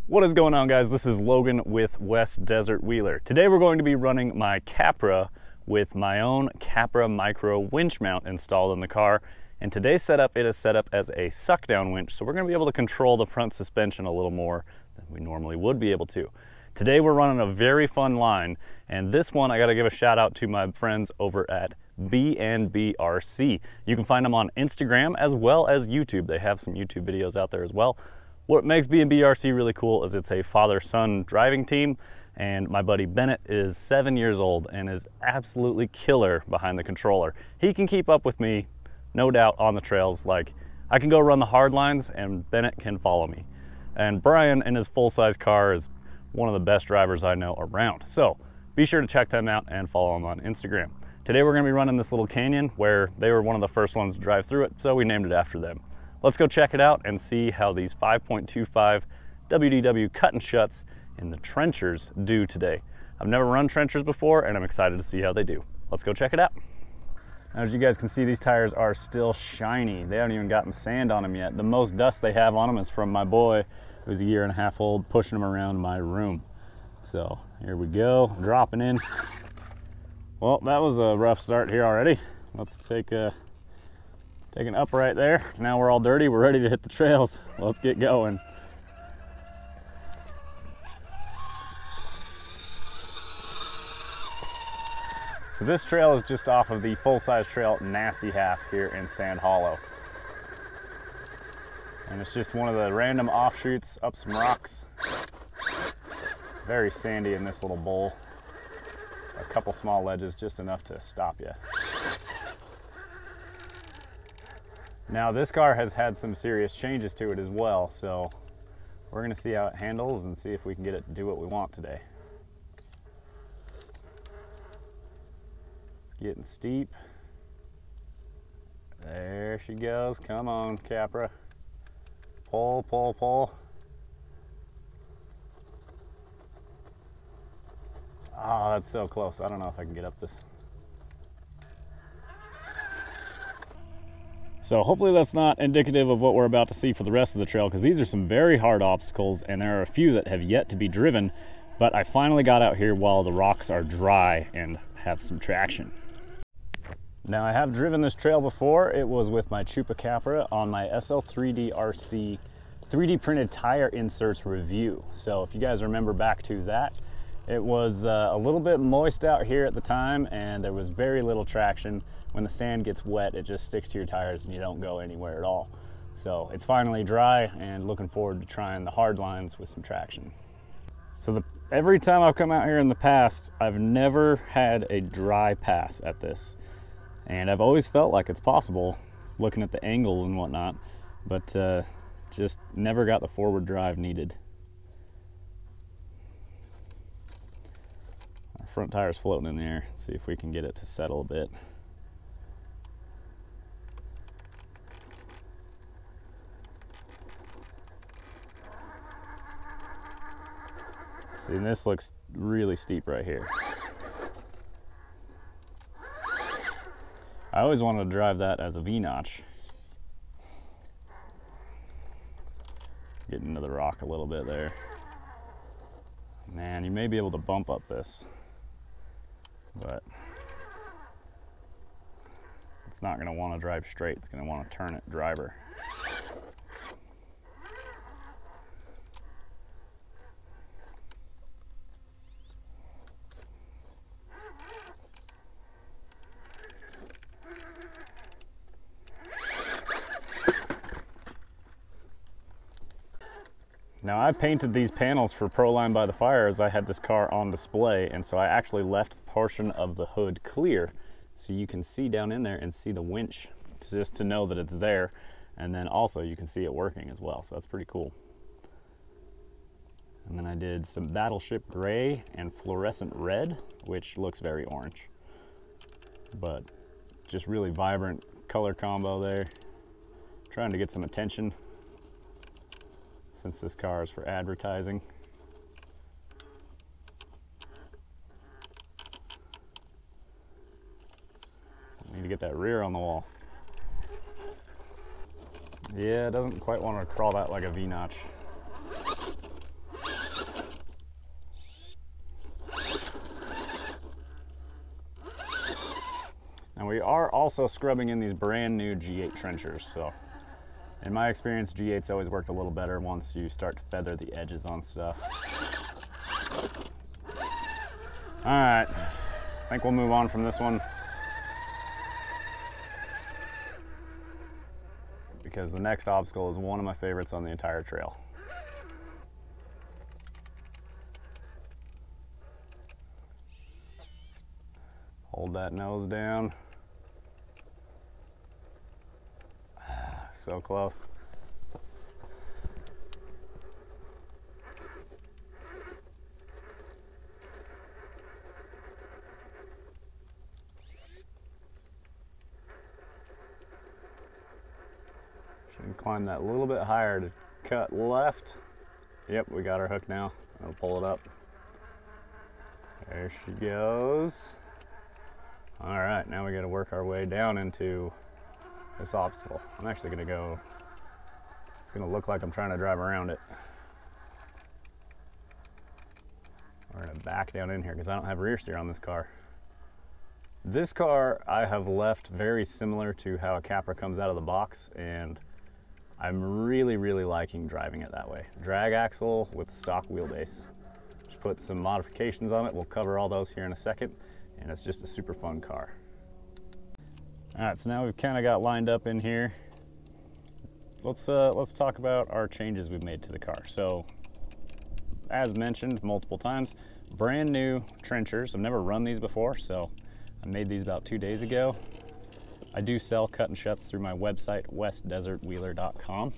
What is going on, guys? This is Logan with West Desert Wheeler. Today we're going to be running my Capra with my own Capra micro winch mount installed in the car. And today's setup, it is set up as a suck down winch, so we're going to be able to control the front suspension a little more than we normally would be able to. Today we're running a very fun line, and this one I got to give a shout out to my friends over at B&B RC. You can find them on Instagram as well as YouTube. They have some YouTube videos out there as well. What makes B&B RC really cool is it's a father-son driving team, and my buddy Bennett is 7 years old and is absolutely killer behind the controller. He can keep up with me, no doubt, on the trails. Like, I can go run the hard lines and Bennett can follow me. And Brian in his full-size car is one of the best drivers I know around. So be sure to check them out and follow them on Instagram. Today we're gonna be running this little canyon where they were one of the first ones to drive through it, so we named it after them. Let's go check it out and see how these 5.25 WDW cut and shuts in the trenchers do today. I've never run trenchers before and I'm excited to see how they do. Let's go check it out. As you guys can see, these tires are still shiny. They haven't even gotten sand on them yet. The most dust they have on them is from my boy, who's a year and a half old, pushing them around my room. So here we go, dropping in. Well, that was a rough start here already. Let's take an upright there. Now we're all dirty, we're ready to hit the trails. Let's get going. So this trail is just off of the full-size trail Nasty Half here in Sand Hollow. And it's just one of the random offshoots up some rocks. Very sandy in this little bowl. A couple small ledges, just enough to stop you. Now this car has had some serious changes to it as well, so we're gonna see how it handles and see if we can get it to do what we want today. It's getting steep. There she goes. Come on, Capra. Pull, pull, pull. Oh, that's so close. I don't know if I can get up this. So hopefully that's not indicative of what we're about to see for the rest of the trail, because these are some very hard obstacles and there are a few that have yet to be driven, but I finally got out here while the rocks are dry and have some traction. Now I have driven this trail before. It was with my Chupa Capra on my SL3D RC 3D printed tire inserts review. So if you guys remember back to that, it was a little bit moist out here at the time and there was very little traction. When the sand gets wet, it just sticks to your tires and you don't go anywhere at all. So it's finally dry and looking forward to trying the hard lines with some traction. So every time I've come out here in the past, I've never had a dry pass at this. And I've always felt like it's possible looking at the angle and whatnot, but just never got the forward drive needed. Our front tire's floating in the air. Let's see if we can get it to settle a bit. See, and this looks really steep right here. I always wanted to drive that as a V-notch. Getting into the rock a little bit there. Man, you may be able to bump up this, but it's not going to want to drive straight. It's going to want to turn it driver. Now I painted these panels for Proline by the Fire as I had this car on display, and so I actually left a portion of the hood clear so you can see down in there and see the winch, just to know that it's there, and then also you can see it working as well, so that's pretty cool. And then I did some Battleship Gray and Fluorescent Red, which looks very orange, but just really vibrant color combo there. Trying to get some attention, since this car is for advertising. Need to get that rear on the wall. Yeah, it doesn't quite want to crawl out like a V-notch. we are also scrubbing in these brand new G8 trenchers. So in my experience, G8's always worked a little better once you start to feather the edges on stuff. All right, I think we'll move on from this one, because the next obstacle is one of my favorites on the entire trail. Hold that nose down. So close. Should climb that a little bit higher to cut left. Yep, we got our hook now. I'll pull it up. There she goes. All right, now we got to work our way down into this obstacle. I'm actually going to go, it's going to look like I'm trying to drive around it. We're going to back down in here because I don't have rear steer on this car. This car I have left very similar to how a Capra comes out of the box, and I'm really liking driving it that way. Drag axle with stock wheelbase. Just put some modifications on it. We'll cover all those here in a second, and it's just a super fun car. All right, so now we've kind of got lined up in here. Let's talk about our changes we've made to the car. So, as mentioned multiple times, brand new trenchers. I've never run these before, so I made these about 2 days ago. I do sell cut and shuts through my website, westdesertwheeler.com,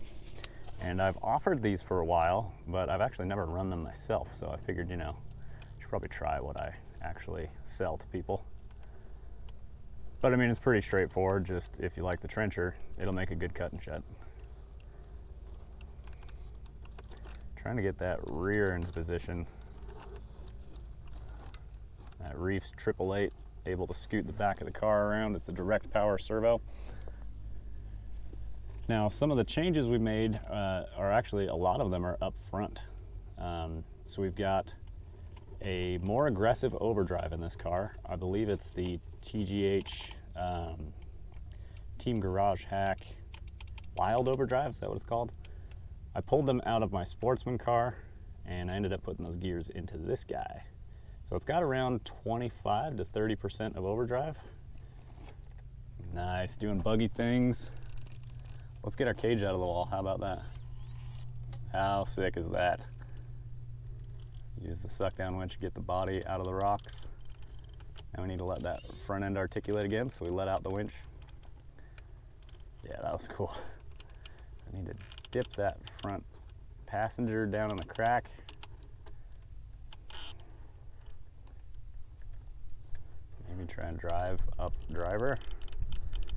and I've offered these for a while, but I've actually never run them myself. So I figured, you know, I should probably try what I actually sell to people. But I mean, it's pretty straightforward. Just if you like the trencher, it'll make a good cut and shut. Trying to get that rear into position. That Reefs 888, able to scoot the back of the car around. It's a direct power servo. Now, some of the changes we made are actually, a lot of them are up front. So we've got a more aggressive overdrive in this car. I believe it's the TGH Team Garage Hack Wild Overdrive, is that what it's called? I pulled them out of my Sportsman car and I ended up putting those gears into this guy. So it's got around 25 to 30% of overdrive. Nice, doing buggy things. Let's get our cage out of the wall, how about that? How sick is that? Use the suck down winch to get the body out of the rocks. Now we need to let that front end articulate again, so we let out the winch. Yeah, that was cool. I need to dip that front passenger down in the crack. Maybe try and drive up driver.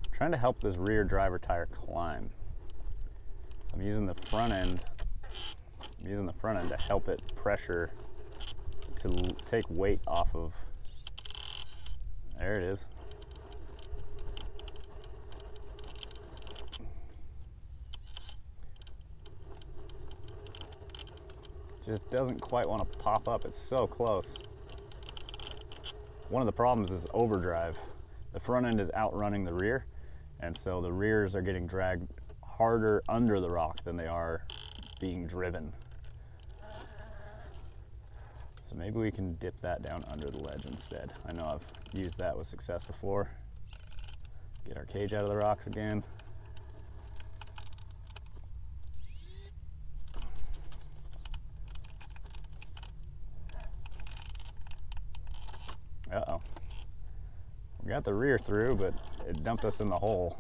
I'm trying to help this rear driver tire climb. So I'm using the front end. To help it pressure, to take weight off of. There it is. Just doesn't quite want to pop up. It's so close. One of the problems is overdrive. The front end is outrunning the rear, and so the rears are getting dragged harder under the rock than they are being driven. So maybe we can dip that down under the ledge instead. I know I've used that with success before. Get our cage out of the rocks again. Uh-oh. We got the rear through, but it dumped us in the hole.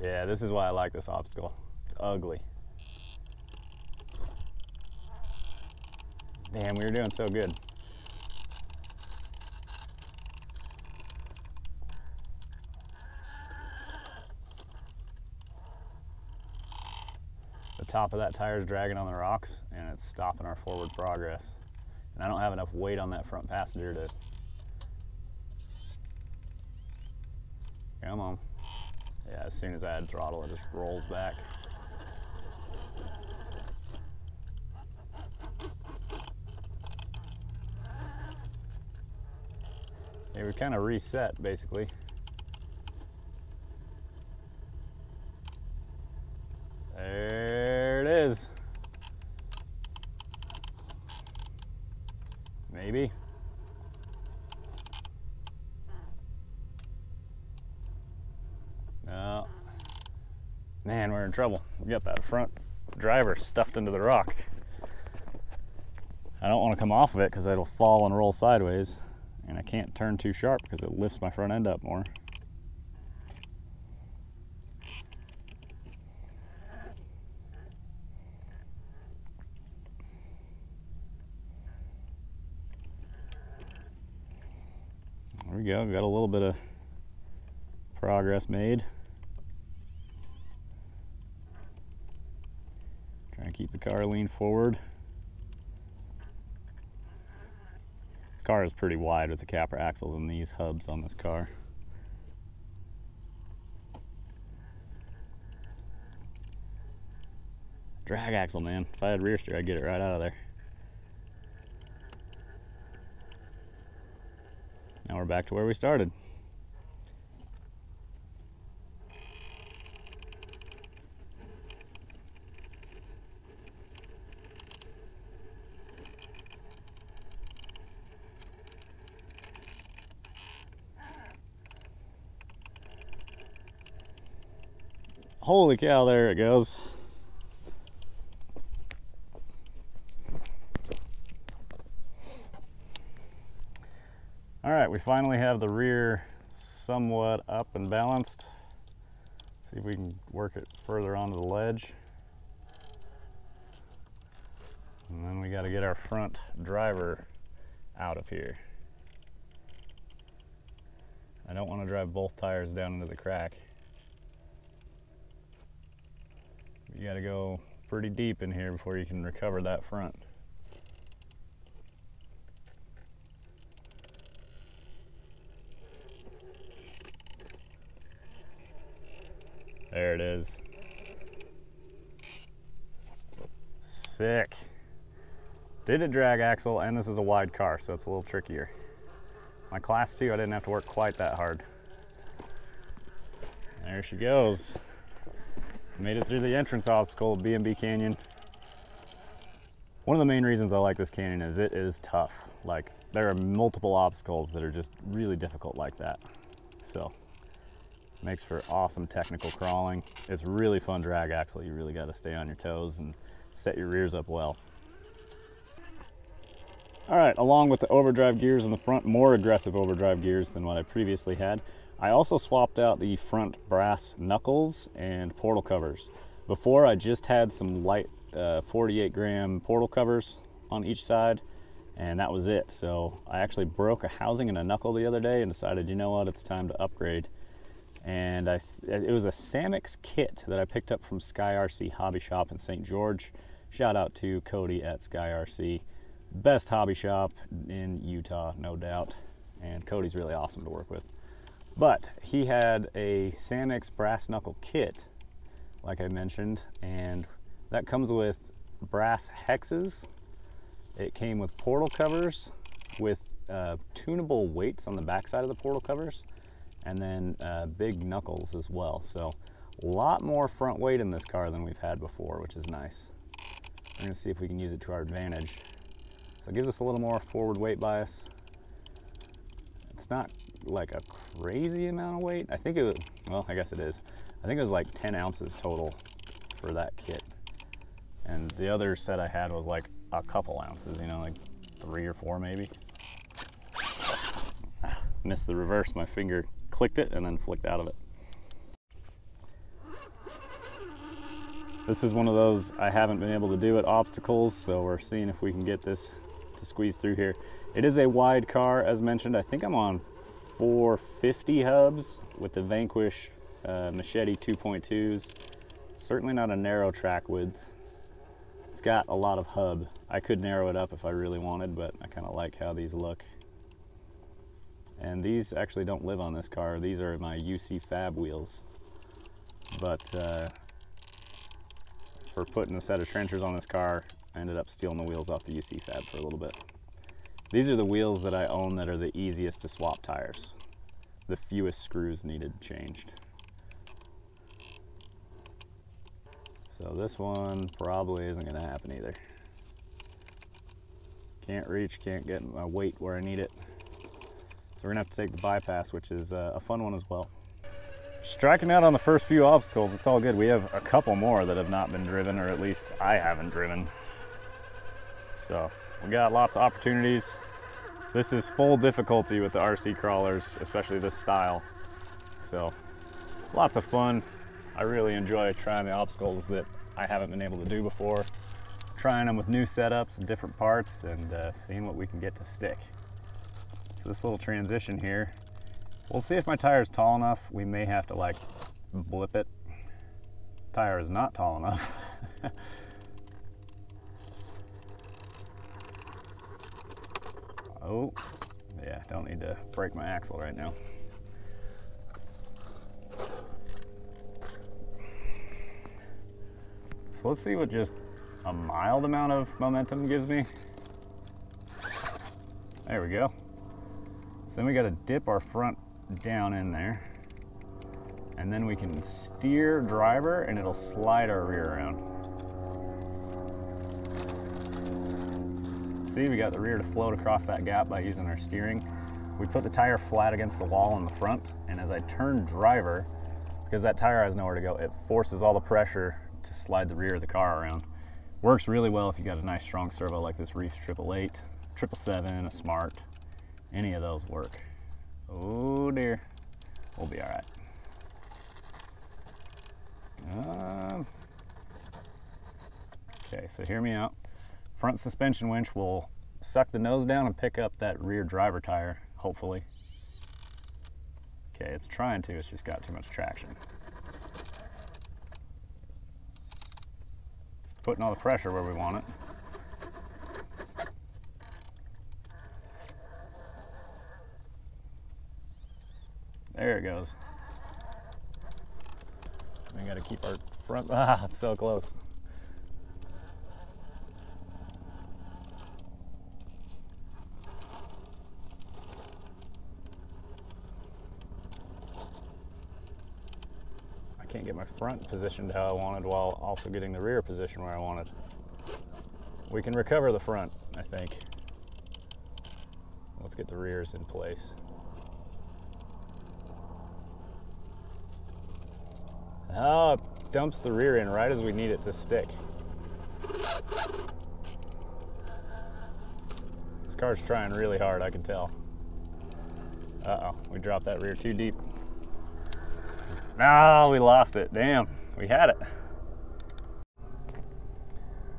Yeah, this is why I like this obstacle. It's ugly. Damn, we were doing so good. The top of that tire is dragging on the rocks, and it's stopping our forward progress. And I don't have enough weight on that front passenger to... Come on. Yeah, as soon as I add throttle, it just rolls back. Okay, we kind of reset basically. There it is. Maybe. No. Man, we're in trouble. We got that front driver stuffed into the rock. I don't want to come off of it because it'll fall and roll sideways, and I can't turn too sharp because it lifts my front end up more. There we go, got a little bit of progress made. Trying to keep the car lean forward. This car is pretty wide with the Capra axles and these hubs on this car. Drag axle, man. If I had rear steer, I'd get it right out of there. Now we're back to where we started. Holy cow, there it goes. All right, we finally have the rear somewhat up and balanced. See if we can work it further onto the ledge. And then we got to get our front driver out of here. I don't want to drive both tires down into the crack. You got to go pretty deep in here before you can recover that front. There it is. Sick. Did a drag axle, and this is a wide car, so it's a little trickier. My class 2, I didn't have to work quite that hard. There she goes. Made it through the entrance obstacle of B&B Canyon. One of the main reasons I like this canyon is it is tough. Like, there are multiple obstacles that are just really difficult like that. So, makes for awesome technical crawling. It's really fun drag axle. You really got to stay on your toes and set your rears up well. All right, along with the overdrive gears in the front, more aggressive overdrive gears than what I previously had, I also swapped out the front brass knuckles and portal covers. Before, I just had some light 48 gram portal covers on each side, and that was it. So I actually broke a housing and a knuckle the other day and decided, you know what, it's time to upgrade. And it was a Samix kit that I picked up from Sky RC Hobby Shop in St. George. Shout out to Cody at Sky RC. Best hobby shop in Utah, no doubt. And Cody's really awesome to work with. But he had a Samix brass knuckle kit, like I mentioned, and that comes with brass hexes. It came with portal covers with tunable weights on the backside of the portal covers, and then big knuckles as well. So a lot more front weight in this car than we've had before, which is nice. We're gonna see if we can use it to our advantage. So it gives us a little more forward weight bias. It's not like a crazy amount of weight. I think it was, well, I guess it is. I think it was like 10 ounces total for that kit. And the other set I had was like a couple ounces, you know, like 3 or 4 maybe. Missed the reverse. My finger clicked it and then flicked out of it. This is one of those I haven't been able to do at obstacles, so we're seeing if we can get this to squeeze through here. It is a wide car, as mentioned. I think I'm on 450 hubs with the Vanquish Machete 2.2s. Certainly not a narrow track width. It's got a lot of hub. I could narrow it up if I really wanted, but I kind of like how these look. And these actually don't live on this car. These are my UC Fab wheels. But for putting a set of trenchers on this car, I ended up stealing the wheels off the UC Fab for a little bit. These are the wheels that I own that are the easiest to swap tires. The fewest screws needed changed. So this one probably isn't gonna happen either. Can't reach, can't get my weight where I need it. So we're gonna have to take the bypass, which is a fun one as well. Striking out on the first few obstacles, it's all good. We have a couple more that have not been driven, or at least I haven't driven. So we got lots of opportunities. This is full difficulty with the RC crawlers, especially this style. So lots of fun. I really enjoy trying the obstacles that I haven't been able to do before, trying them with new setups and different parts, and seeing what we can get to stick. So this little transition here, we'll see if my tire is tall enough. We may have to like blip it. Tire is not tall enough. Oh, yeah, don't need to break my axle right now. So let's see what just a mild amount of momentum gives me. There we go. So then we got to dip our front down in there, and then we can steer driver and it'll slide our rear around. See, we got the rear to float across that gap by using our steering. We put the tire flat against the wall in the front, and as I turn driver, because that tire has nowhere to go, it forces all the pressure to slide the rear of the car around. Works really well if you got a nice strong servo like this Reefs 888, 777, a Smart, any of those work. Oh dear, we'll be all right. Okay, so hear me out. Front suspension winch will suck the nose down and pick up that rear driver tire, hopefully. Okay, it's trying to, it's just got too much traction. It's putting all the pressure where we want it. There it goes. We gotta keep our front, it's so close. I can't get my front positioned how I wanted while also getting the rear position where I wanted. We can recover the front, I think. Let's get the rears in place. Oh, it dumps the rear in right as we need it to stick. This car's trying really hard, I can tell. Uh-oh, we dropped that rear too deep. No, we lost it. Damn, we had it.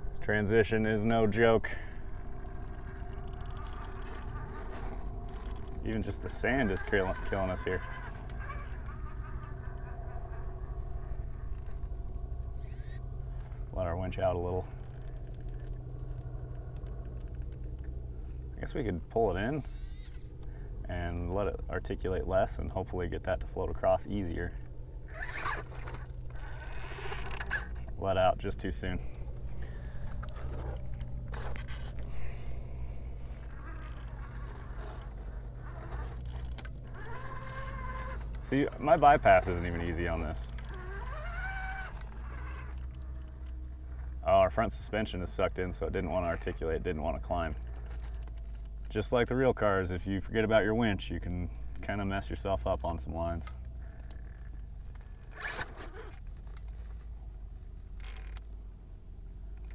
This transition is no joke. Even just the sand is killing us here. Let our winch out a little. I guess we could pull it in and let it articulate less and hopefully get that to float across easier. Let out just too soon. See, my bypass isn't even easy on this. Oh, our front suspension is sucked in, so it didn't want to articulate, it didn't want to climb. Just like the real cars, if you forget about your winch, you can kind of mess yourself up on some lines.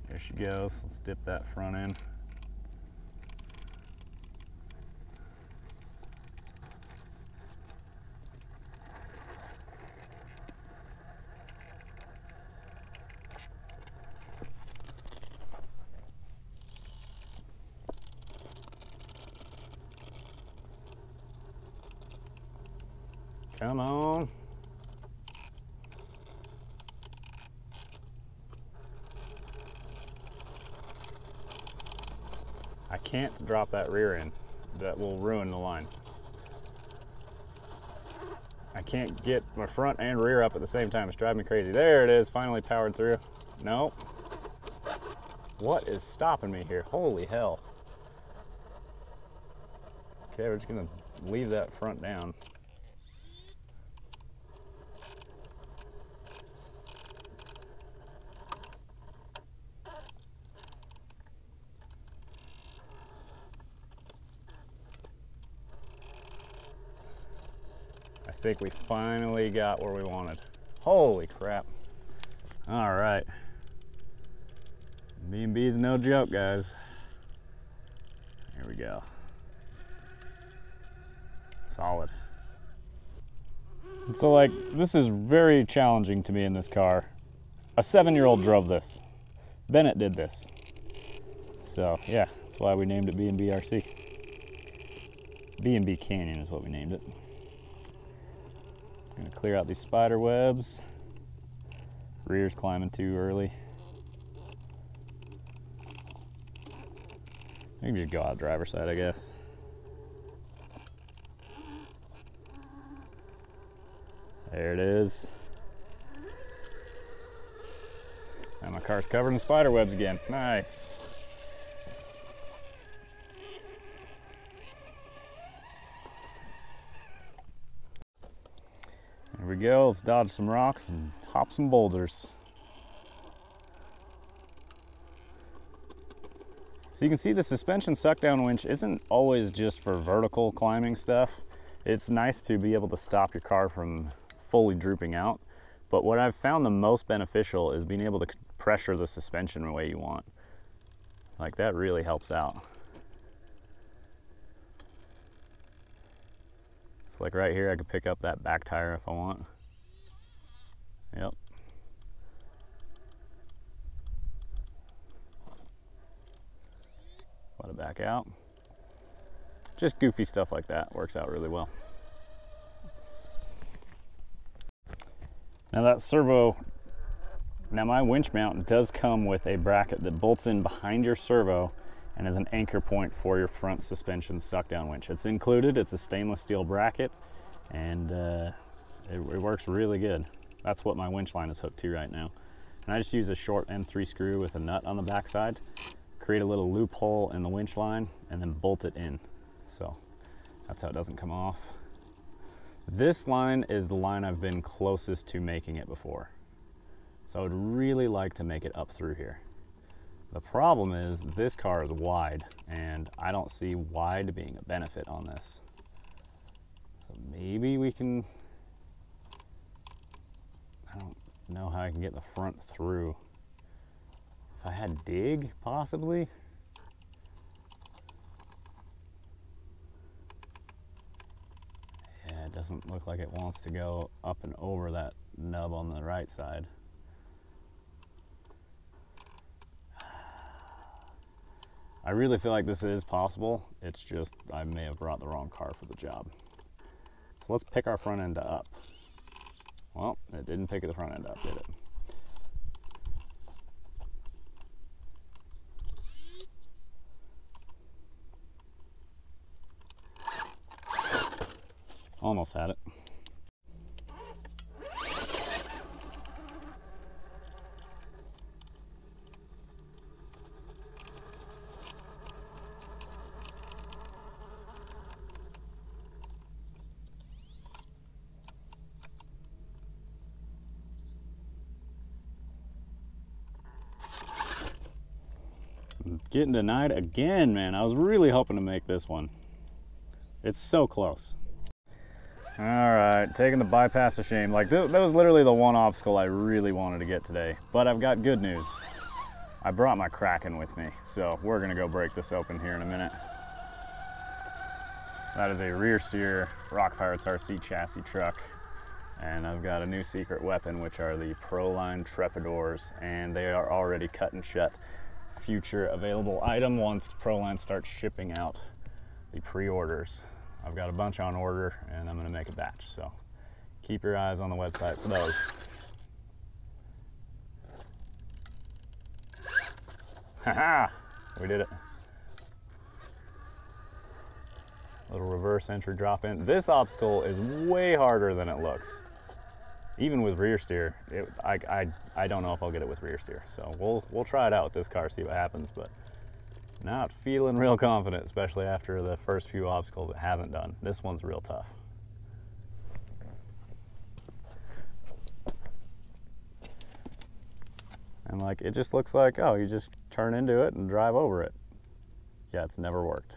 There she goes. Let's dip that front in. Come on. I can't drop that rear end. That will ruin the line. I can't get my front and rear up at the same time. It's driving me crazy. There it is, finally powered through. Nope. What is stopping me here? Holy hell. Okay, we're just gonna leave that front down. I think we finally got where we wanted. Holy crap. All right. B&B's no joke, guys. Here we go. Solid. And so like, this is very challenging to me in this car. A 7-year-old drove this. Bennett did this. So yeah, that's why we named it B&B RC. B&B Canyon is what we named it. Gonna clear out these spider webs. Rear's climbing too early. You can just go out driver's side, I guess. There it is. And my car's covered in spider webs again. Nice. There we go. Let's dodge some rocks and hop some boulders. So you can see the suspension suck down winch isn't always just for vertical climbing stuff. It's nice to be able to stop your car from fully drooping out. But what I've found the most beneficial is being able to pressure the suspension the way you want. Like, that really helps out. So like right here, I could pick up that back tire if I want. Yep. Let it back out. Just goofy stuff like that works out really well. Now that servo, now my winch mount does come with a bracket that bolts in behind your servo and is an anchor point for your front suspension suck down winch. It's included, it's a stainless steel bracket, and it works really good. That's what my winch line is hooked to right now. And I just use a short M3 screw with a nut on the backside, create a little loophole in the winch line, and then bolt it in. So that's how it doesn't come off. This line is the line I've been closest to making it before. So I would really like to make it up through here. The problem is this car is wide, and I don't see wide being a benefit on this. So maybe we can, I don't know how I can get the front through. If I had dig, possibly. Yeah, it doesn't look like it wants to go up and over that nub on the right side. I really feel like this is possible. It's just, I may have brought the wrong car for the job. So let's pick our front end up. Well, it didn't pick the front end up, did it? Almost had it. Getting denied again, man. I was really hoping to make this one. It's so close. All right, taking the bypass of shame. Like, that was literally the one obstacle I really wanted to get today. But I've got good news. I brought my Kraken with me, so we're gonna go break this open here in a minute. That is a rear steer Rock Pirates RC chassis truck. And I've got a new secret weapon, which are the Proline Trepidors, and they are already cut and shut. Future available item once Proline starts shipping out the pre-orders. I've got a bunch on order, and I'm gonna make a batch, so keep your eyes on the website for those. Haha, we did it. Little reverse entry drop in. This obstacle is way harder than it looks. Even with rear steer, I don't know if I'll get it with rear steer. So we'll try it out with this car, see what happens. But Not feeling real confident, especially after the first few obstacles it hasn't done. This one's real tough. And like, it just looks like, oh, you just turn into it and drive over it. Yeah, it's never worked.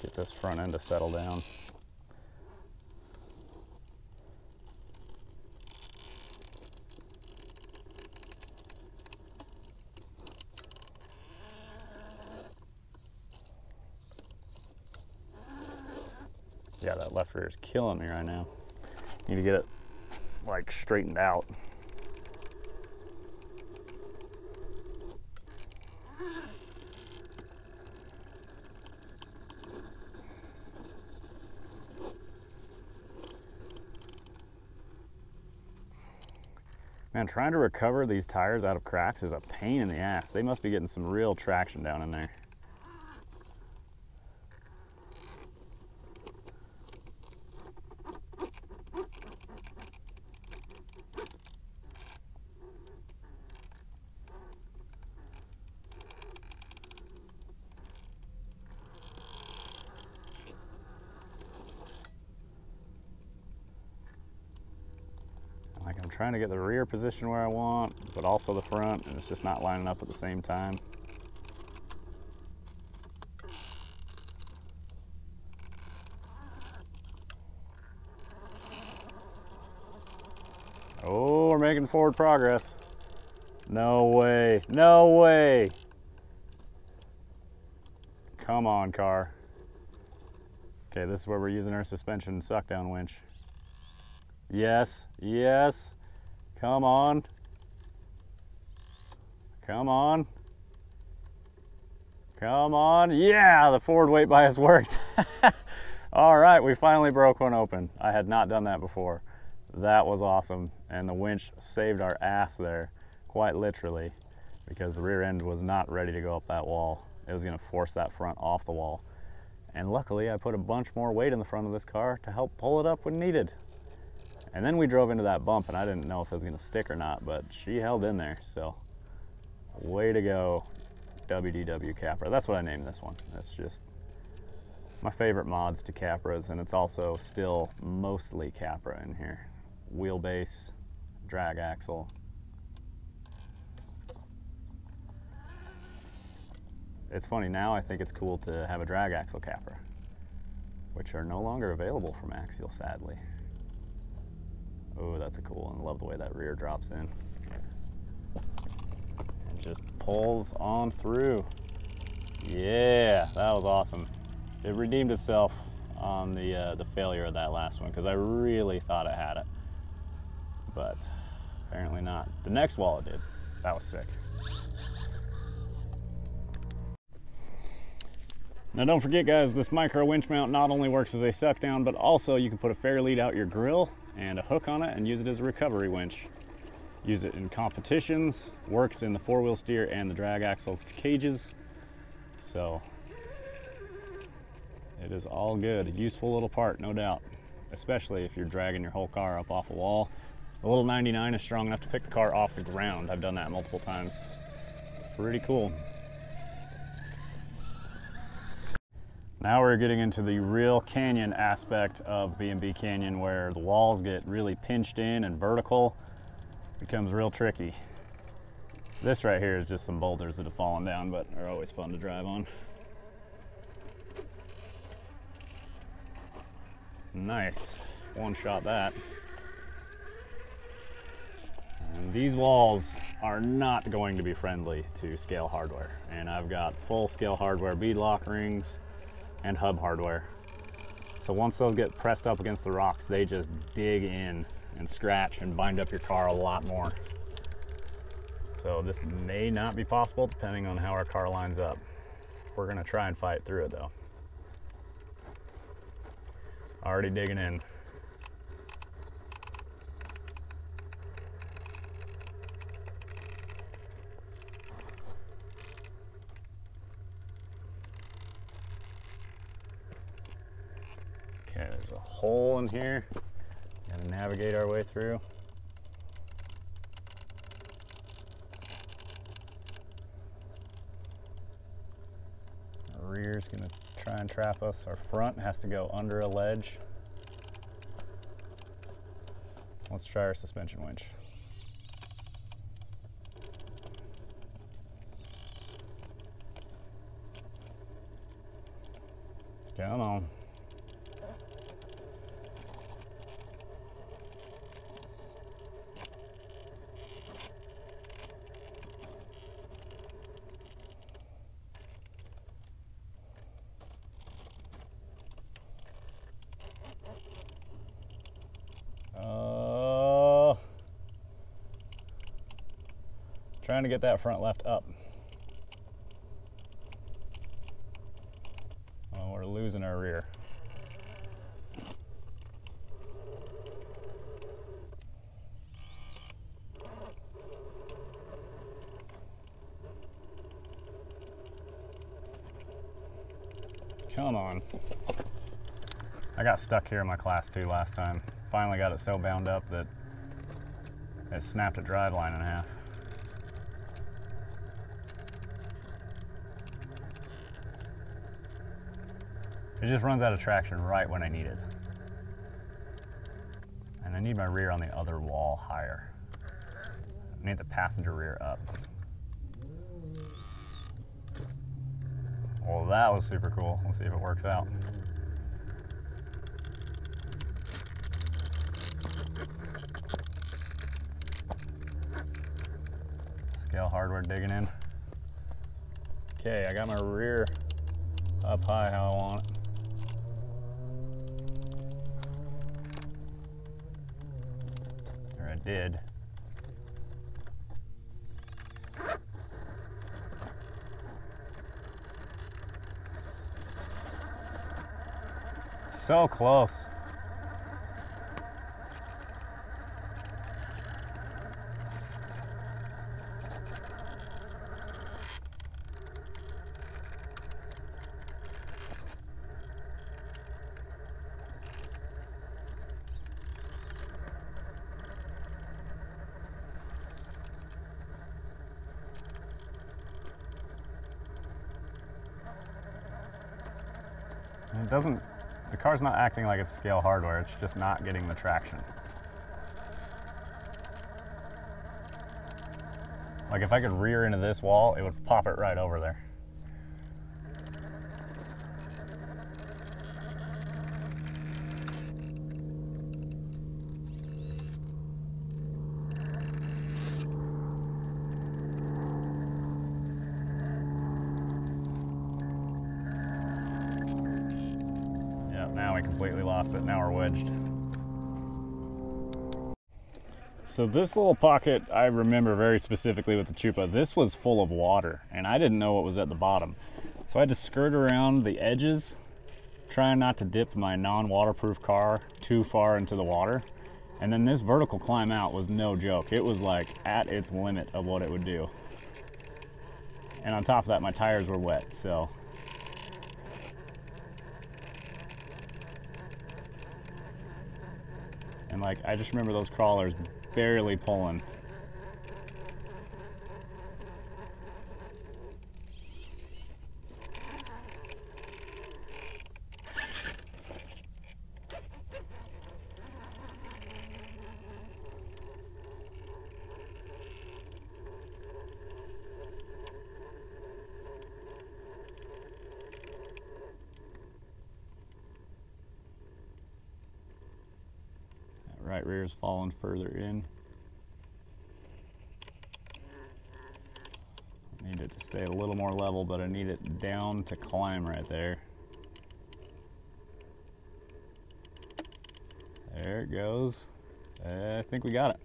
Get this front end to settle down. Yeah, that left rear is killing me right now. Need to get it like straightened out. Man, trying to recover these tires out of cracks is a pain in the ass. They must be getting some real traction down in there. Like, I'm trying to get the rear position where I want, but also the front, and it's just not lining up at the same time. Oh, we're making forward progress. No way, no way. Come on, car. Okay, this is where we're using our suspension suck down winch. Yes, yes, come on. Come on. Come on, yeah, the forward weight bias worked. All right, we finally broke one open. I had not done that before. That was awesome, and the winch saved our ass there, quite literally, because the rear end was not ready to go up that wall. It was gonna force that front off the wall. And luckily, I put a bunch more weight in the front of this car to help pull it up when needed. And then we drove into that bump, and I didn't know if it was gonna stick or not, but she held in there, so way to go, WDW Capra. That's what I named this one. That's just my favorite mods to Capras, and it's also still mostly Capra in here. Wheelbase, drag axle. It's funny, now I think it's cool to have a drag axle Capra, which are no longer available from Axial, sadly. Oh, that's a cool one. I love the way that rear drops in. And just pulls on through. Yeah, that was awesome. It redeemed itself on the failure of that last one, because I really thought it had it. But apparently not. The next wall it did. That was sick. Now don't forget, guys, this micro winch mount not only works as a suck down, but also you can put a fair lead out your grill and a hook on it and use it as a recovery winch. Use it in competitions, works in the four-wheel steer and the drag axle cages. So it is all good. A useful little part, no doubt, especially if you're dragging your whole car up off a wall. The little 99 is strong enough to pick the car off the ground. I've done that multiple times. Pretty cool. Now we're getting into the real canyon aspect of B&B Canyon, where the walls get really pinched in and vertical. It becomes real tricky. This right here is just some boulders that have fallen down, but are always fun to drive on. Nice, one shot that. And these walls are not going to be friendly to scale hardware. And I've got full scale hardware bead lock rings and hub hardware. So once those get pressed up against the rocks, they just dig in and scratch and bind up your car a lot more. So this may not be possible depending on how our car lines up. We're gonna try and fight through it though. Already digging in. Okay, there's a hole in here. Gotta navigate our way through. Our rear's gonna try and trap us. Our front has to go under a ledge. Let's try our suspension winch. Come on. Trying to get that front left up. Oh, we're losing our rear. Come on. I got stuck here in my class 2 last time. Finally got it so bound up that it snapped a drive line in half. It just runs out of traction right when I need it. And I need my rear on the other wall higher. I need the passenger rear up. Well, that was super cool. Let's see if it works out. Scale hardware digging in. Okay, I got my rear up high how I want it. Or I did. So close. It doesn't, the car's not acting like it's scale hardware, it's just not getting the traction. Like if I could rear into this wall, it would pop it right over there. Now we completely lost it. Now we're wedged. So this little pocket I remember very specifically with the Chupa. This was full of water and I didn't know what was at the bottom. So I had to skirt around the edges, trying not to dip my non-waterproof car too far into the water. And then this vertical climb out was no joke. It was like at its limit of what it would do. And on top of that, my tires were wet, so. And like, I just remember those crawlers barely pulling. Right rear is falling further in. I need it to stay a little more level, but I need it down to climb right there. There it goes. I think we got it.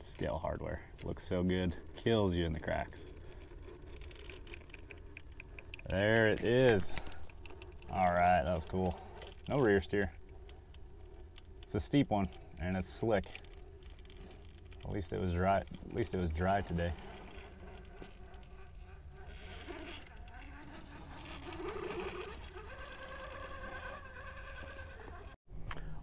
Scale hardware. Looks so good. Kills you in the cracks. There it is. All right, that was cool. No rear steer. It's a steep one and it's slick. At least it was dry. At least it was dry today.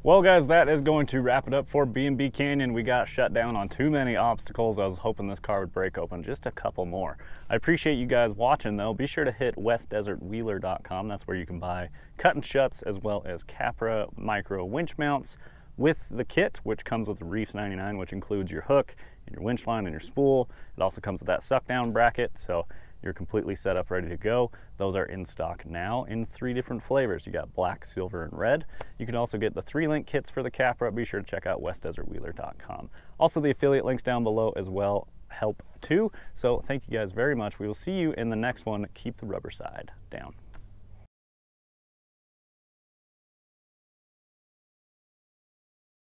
Well guys, that is going to wrap it up for B&B Canyon. We got shut down on too many obstacles. I was hoping this car would break open just a couple more. I appreciate you guys watching though. Be sure to hit westdesertwheeler.com. That's where you can buy cut and shuts as well as Capra micro winch mounts with the kit, which comes with the Reefs 99, which includes your hook and your winch line and your spool. It also comes with that suck down bracket, so you're completely set up, ready to go. Those are in stock now in 3 different flavors. You got black, silver, and red. You can also get the 3-link kits for the Capra. Be sure to check out westdesertwheeler.com. Also, the affiliate links down below as well help too. So thank you guys very much. We will see you in the next one. Keep the rubber side down.